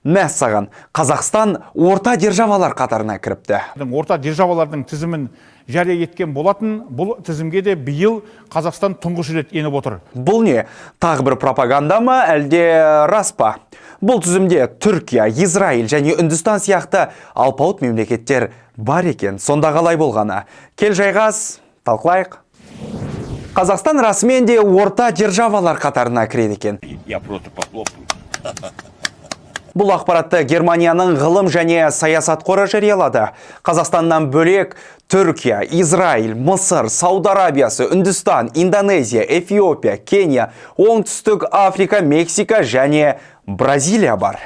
Мәссаған, Қазақстан орта державалар қатарына кіріпті. Орта державалардың тізімін жария еткен болатын, бұл тізімге де биыл Қазақстан тұңғыш рет еніп отыр. Бұл не? Тағы бір пропаганда ма, әлде рас па? Бұл тізімде Түркия, Израиль және Үндістан сияқты алпауыт мемлекеттер бар екен. Сонда қалай болғаны? Кел жайғас, талқылайық. Қазақстан расымен де орта державалар қатарына кіреді екен. Я просто похлопаю. Бұл ақпаратты Германияның ғылым және саясат қоры жариялады. Қазақстаннан бөлек Түркия, Израиль, Мысыр, Сауд Арабиясы, Үндістан, Индонезия, Эфиопия, Кения, Оңтүстік Африка, Мексика және Бразилия бар.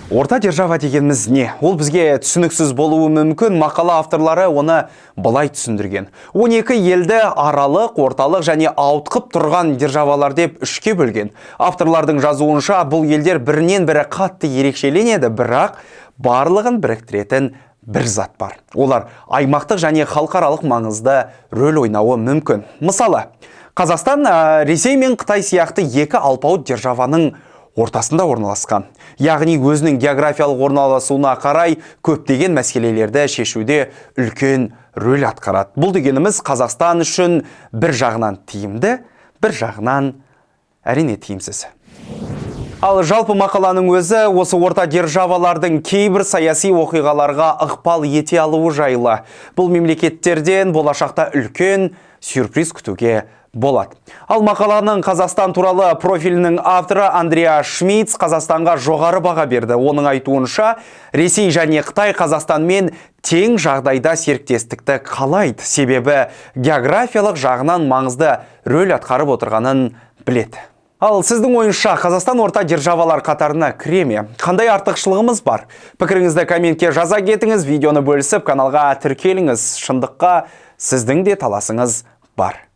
Орта держава дегеніміз не? Ол бізге түсініксіз болуы мүмкін, мақала авторлары оны былай түсіндірген. 12 елді аралық, орталық және ауытқып тұрған державалар деп үшке бөлген. Авторлардың жазуынша бұл елдер бірінен бірі қатты ерекшеленеді, бірақ барлығын біріктіретін бір зат бар. Олар аймақтық және халықаралық маңызды рөл ойнауы мүмкін. Мысалы, Қазақстан, Ресей мен Қытай сияқты екі алпауыт державаның ортасында орналасқан. Яғни өзінің географиялық орналасуына қарай көптеген мәселелерді шешуде үлкен рөл атқарады. Бұл дегеніміз Қазақстан үшін бір жағынан тиімді, бір жағынан әрине тиімсіз. Ал жалпы мақаланың өзі осы орта державалардың кейбір саяси оқиғаларға ықпал ете алуы жайлы. Бұл мемлекеттерден болашақта үлкен сюрприз күтуге болады. Ал мақаланың Қазақстан туралы профилінің авторы Андреа Шмидц Қазақстанға жоғары баға берді. Оның айтуынша, Ресей және Қытай Қазақстанмен тең жағдайда серіктестікті қалайды. Себебі географиялық жағынан маңызды рөл атқарып отырғанын біледі. Ал сіздің ойыңызша Қазақстан орта державалар қатарына кіре ме? Қандай артықшылығымыз бар? Пікіріңізді комментке жаза кетіңіз, видеоны бөлісіп, каналға тіркеліңіз. Шындыққа сіздің де таласыңыз бар.